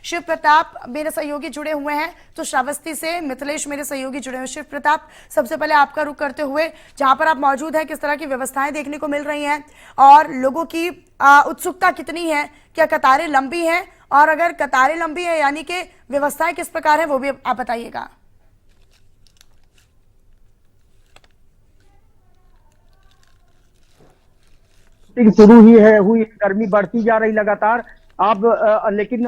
शिव प्रताप मेरे सहयोगी जुड़े हुए हैं, तो श्रावस्ती से मिथिलेश मेरे सहयोगी जुड़े हुए। शिव प्रताप, सबसे पहले आपका रुख करते हुए, जहां पर आप मौजूद हैं, किस तरह की व्यवस्थाएं देखने को मिल रही हैं और लोगों की उत्सुकता कितनी है? क्या कतारें लंबी हैं? और अगर कतारें लंबी है यानी कि व्यवस्थाएं किस प्रकार है, वो भी आप बताइएगा। शुरू ही है हुई, गर्मी बढ़ती जा रही लगातार। अब लेकिन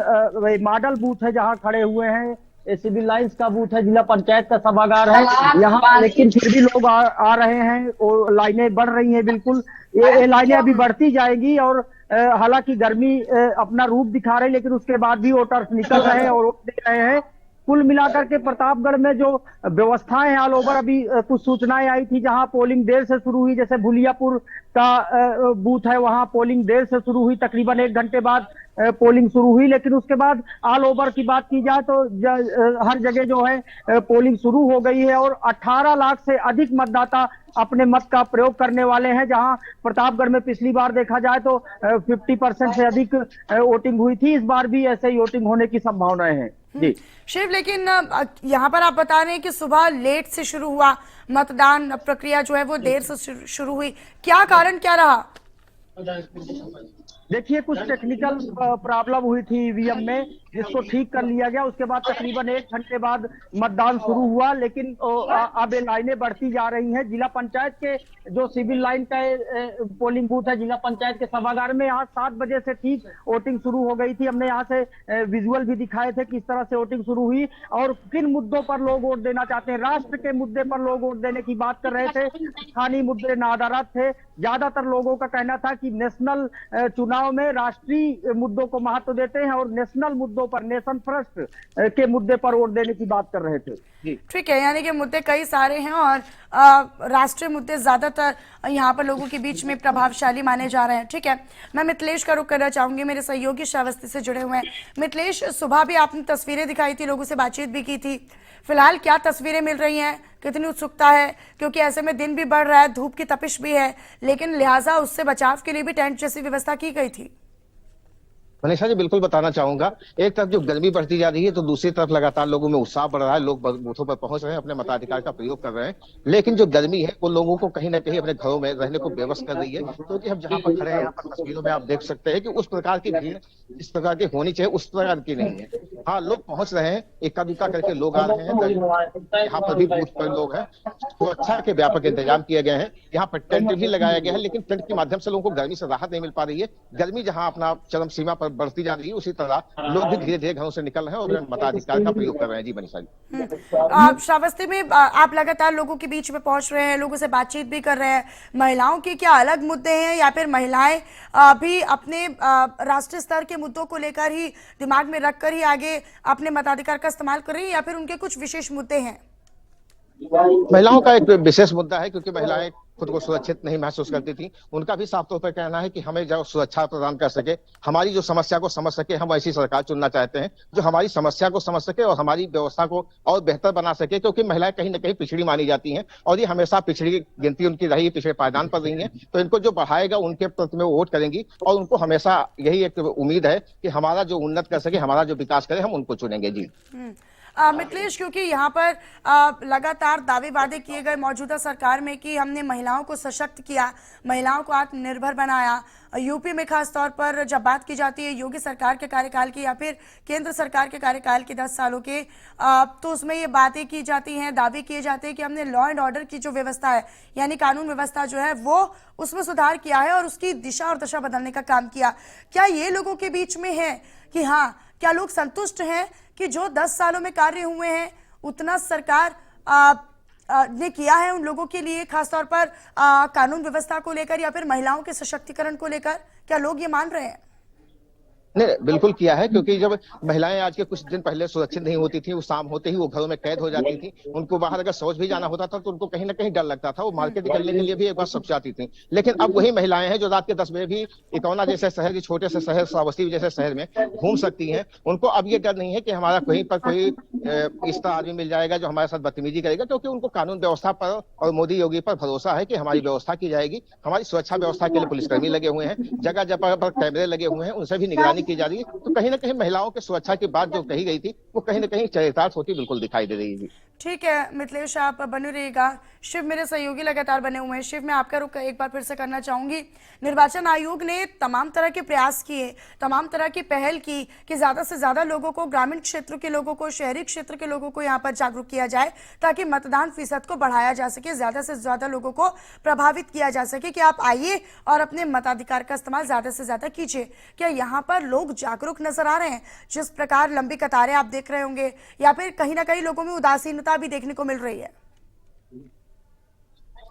मॉडल बूथ है जहां खड़े हुए हैं, सिविल लाइंस का बूथ है, जिला पंचायत का सभागार है यहाँ, लेकिन फिर भी लोग आ रहे हैं और लाइनें बढ़ रही हैं। बिल्कुल ये लाइनें अभी बढ़ती जाएंगी और हालांकि गर्मी अपना रूप दिखा रही, लेकिन उसके बाद भी वोटर्स निकल रहे हैं और वोट दे रहे हैं। कुल मिलाकर के प्रतापगढ़ में जो व्यवस्थाएं हैं ऑल ओवर, अभी कुछ सूचनाएं आई थी जहां पोलिंग देर से शुरू हुई, जैसे भुलियापुर का बूथ है वहां पोलिंग देर से शुरू हुई, तकरीबन 1 घंटे बाद पोलिंग शुरू हुई। लेकिन उसके बाद ऑल ओवर की बात की जाए तो हर जगह जो है पोलिंग शुरू हो गई है और 18 लाख से अधिक मतदाता अपने मत का प्रयोग करने वाले हैं। जहां प्रतापगढ़ में पिछली बार देखा जाए तो 50% से अधिक वोटिंग हुई थी, इस बार भी ऐसे ही वोटिंग होने की संभावनाएं हैं। जी शिव, लेकिन यहाँ पर आप बता रहे हैं कि सुबह लेट से शुरू हुआ मतदान प्रक्रिया, जो है वो देर से शुरू हुई, क्या कारण क्या रहा? देखिए, कुछ टेक्निकल प्रॉब्लम हुई थी ईवीएम में, जिसको ठीक कर लिया गया। उसके बाद तकरीबन 1 घंटे बाद मतदान शुरू हुआ, लेकिन अब ये लाइनें बढ़ती जा रही हैं। जिला पंचायत के जो सिविल लाइन का पोलिंग बूथ है जिला पंचायत के सभागार में, यहाँ 7 बजे से ठीक वोटिंग शुरू हो गई थी। हमने यहाँ से विजुअल भी दिखाए थे किस तरह से वोटिंग शुरू हुई और किन मुद्दों पर लोग वोट देना चाहते हैं। राष्ट्र के मुद्दे पर लोग वोट देने की बात कर रहे थे, स्थानीय मुद्दे नादारत थे। ज्यादातर लोगों का कहना था कि नेशनल चुनाव में राष्ट्रीय मुद्दों को महत्व देते हैं और नेशनल मुद्दों पर, नेशन फर्स्ट के मुद्दे पर वोट देने की बात कर रहे थे। जी ठीक है, यानी कि मुद्दे कई सारे हैं और राष्ट्रीय मुद्दे ज्यादातर यहाँ पर लोगों के बीच में प्रभावशाली माने जा रहे हैं। ठीक है, मैं मिथिलेश का रुख करना चाहूंगी, मेरे सहयोगी श्रावस्ती से जुड़े हुए हैं। मिथिलेश, सुबह भी आपने तस्वीरें दिखाई थी, लोगों से बातचीत भी की थी, फिलहाल क्या तस्वीरें मिल रही हैं, कितनी उत्सुकता है? क्योंकि ऐसे में दिन भी बढ़ रहा है, धूप की तपिश भी है, लेकिन लिहाजा उससे बचाव के लिए भी टेंट जैसी व्यवस्था की गई थी। मनीषा जी, बिल्कुल बताना चाहूंगा। एक तरफ जो गर्मी बढ़ती जा रही है तो दूसरी तरफ लगातार लोगों में उत्साह बढ़ रहा है, लोग बूथों पर पहुंच रहे हैं, अपने मताधिकार का प्रयोग कर रहे हैं। लेकिन जो गर्मी है वो लोगों को कहीं ना कहीं अपने घरों में रहने को बेबस कर रही है, क्योंकि हम जहां पर खड़े हैं यहाँ पर तस्वीरों में आप देख सकते हैं कि उस प्रकार की भीड़ इस प्रकार की होनी चाहिए उस प्रकार की नहीं है। हाँ, लोग पहुंच रहे हैं, इक्का दुक्का करके लोग आ रहे हैं। यहाँ पर भी बूथ पर लोग हैं, सुरक्षा के व्यापक इंतजाम किए गए हैं। यहाँ पर टेंट भी लगाया गया है, लेकिन टेंट के माध्यम से लोगों को गर्मी से राहत नहीं मिल पा रही है। गर्मी जहां अपना चरम सीमा पर बढ़ती जा रही है, उसी तरह लोग भी धीरे धीरे घरों से निकल रहे हैं और मताधिकार का प्रयोग कर रहे हैं। जी मनीषा जी, श्रावस्ती में आप लगातार लोगों के बीच में पहुंच रहे हैं, लोगों से बातचीत भी कर रहे हैं। महिलाओं के क्या अलग मुद्दे हैं या फिर महिलाएं भी अपने राष्ट्रीय स्तर के मुद्दों को लेकर ही दिमाग में रखकर ही आगे अपने मताधिकार का इस्तेमाल कर रही है या फिर उनके कुछ विशेष मुद्दे हैं? महिलाओं का एक विशेष मुद्दा है, क्योंकि महिलाएं खुद को सुरक्षित नहीं महसूस करती थी। उनका भी साफ तौर पर कहना है कि हमें जो सुरक्षा प्रदान कर सके, हमारी जो समस्या को समझ सके, हम ऐसी सरकार चुनना चाहते हैं जो हमारी समस्या को समझ सके और हमारी व्यवस्था को और बेहतर बना सके। क्योंकि महिलाएं कहीं ना कहीं पिछड़ी मानी जाती हैं और ये हमेशा पिछड़ी गिनती उनकी रही, पिछड़े पायदान पर रही है। तो इनको जो बढ़ाएगा उनके प्रति में वोट करेंगी और उनको हमेशा यही एक उम्मीद है कि हमारा जो उन्नत कर सके, हमारा जो विकास करे, हम उनको चुनेंगे। जी मिथिलेश, क्योंकि यहाँ पर लगातार दावे वादे किए गए मौजूदा सरकार में कि हमने महिलाओं को सशक्त किया, महिलाओं को आत्मनिर्भर बनाया। यूपी में खास तौर पर जब बात की जाती है योगी सरकार के कार्यकाल की या फिर केंद्र सरकार के कार्यकाल के 10 सालों के, तो उसमें ये बातें की जाती हैं, दावे किए जाते हैं कि हमने लॉ एंड ऑर्डर की जो व्यवस्था है, यानी कानून व्यवस्था जो है, वो उसमें सुधार किया है और उसकी दिशा और दशा बदलने का काम किया। क्या ये लोगों के बीच में है कि हाँ, क्या लोग संतुष्ट हैं कि जो 10 सालों में कार्य हुए हैं उतना सरकार ने किया है उन लोगों के लिए, खासतौर पर कानून व्यवस्था को लेकर या फिर महिलाओं के सशक्तिकरण को लेकर? क्या लोग ये मान रहे हैं? नहीं, बिल्कुल किया है, क्योंकि जब महिलाएं आज के कुछ दिन पहले सुरक्षित नहीं होती थी, वो शाम होते ही वो घरों में कैद हो जाती थी। उनको बाहर अगर शौच भी जाना होता था तो उनको कहीं ना कहीं डर लगता था, वो मार्केट निकलने के लिए भी एक बार सकचाती थी। लेकिन अब वही महिलाएं हैं जो रात के 10 बजे भी इटौना जैसे शहर, छोटे से शहर श्रावस्ती जैसे शहर में घूम सकती हैं। उनको अब ये डर नहीं है कि हमारा कहीं पर कोई इस तरह आदमी मिल जाएगा जो हमारे साथ बदतमीजी करेगा, क्योंकि उनको कानून व्यवस्था पर और मोदी योगी पर भरोसा है कि हमारी व्यवस्था की जाएगी। हमारी सुरक्षा व्यवस्था के लिए पुलिसकर्मी लगे हुए हैं, जगह जगह पर कैमरे लगे हुए हैं, उनसे भी निगरानी की जा रही है, तो कहीं ना कहीं महिलाओं की सुरक्षा की बात जो कही गई थी वो कहीं ना कहीं चरितार्थ होती बिल्कुल दिखाई दे रही है। ठीक है मिथिलेश, आप बने रहिएगा। शिव मेरे सहयोगी लगातार बने हुए हैं। शिव, मैं आपका रुख एक बार फिर से करना चाहूंगी। निर्वाचन आयोग ने तमाम तरह के प्रयास किए, तमाम तरह की पहल की कि ज्यादा से ज्यादा लोगों को, ग्रामीण क्षेत्र के लोगों को, शहरी क्षेत्र के लोगों को यहाँ पर जागरूक किया जाए ताकि मतदान फीसद को बढ़ाया जा सके, ज्यादा से ज्यादा लोगों को प्रभावित किया जा सके कि आप आइए और अपने मताधिकार का इस्तेमाल ज्यादा से ज्यादा कीजिए। क्या यहाँ पर लोग जागरूक नजर आ रहे हैं? जिस प्रकार लंबी कतारें आप देख रहे होंगे, या फिर कहीं ना कहीं लोगों में उदासीनता भी देखने को मिल रही है?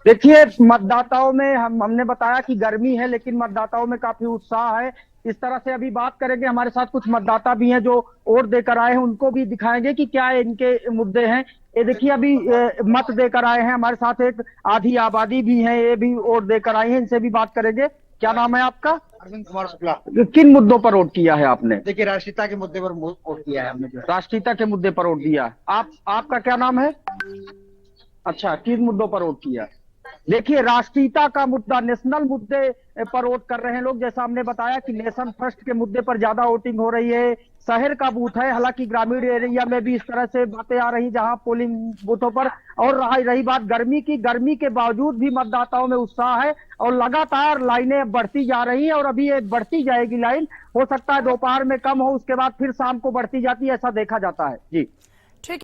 देखिए, मतदाताओं में हमने बताया कि गर्मी है, लेकिन मतदाताओं में काफी उत्साह है। इस तरह से अभी बात करेंगे, हमारे साथ कुछ मतदाता भी हैं जो वोट देकर आए हैं, उनको भी दिखाएंगे कि क्या इनके मुद्दे हैं। ये देखिए, अभी मत देकर आए हैं, हमारे साथ एक आधी आबादी भी है, ये भी वोट देकर आए हैं, इनसे भी बात करेंगे। क्या नाम है आपका? अरविंद कुमार शुक्ला। किन मुद्दों पर वोट किया है आपने? देखिए, राष्ट्रीयता के मुद्दे पर वोट किया है हमने। राष्ट्रीयता के मुद्दे पर वोट दिया। आपका क्या नाम है? अच्छा, किन मुद्दों पर वोट किया? देखिए, राष्ट्रीयता का मुद्दा, नेशनल मुद्दे पर वोट कर रहे हैं लोग। जैसा हमने बताया कि नेशन फर्स्ट के मुद्दे पर ज्यादा वोटिंग हो रही है। शहर का बूथ है, हालांकि ग्रामीण एरिया में भी इस तरह से बातें आ रही जहां पोलिंग बूथों पर। और रही बात गर्मी की, गर्मी के बावजूद भी मतदाताओं में उत्साह है और लगातार लाइनें बढ़ती जा रही है और अभी ये बढ़ती जाएगी लाइन। हो सकता है दोपहर में कम हो, उसके बाद फिर शाम को बढ़ती जाती है, ऐसा देखा जाता है। जी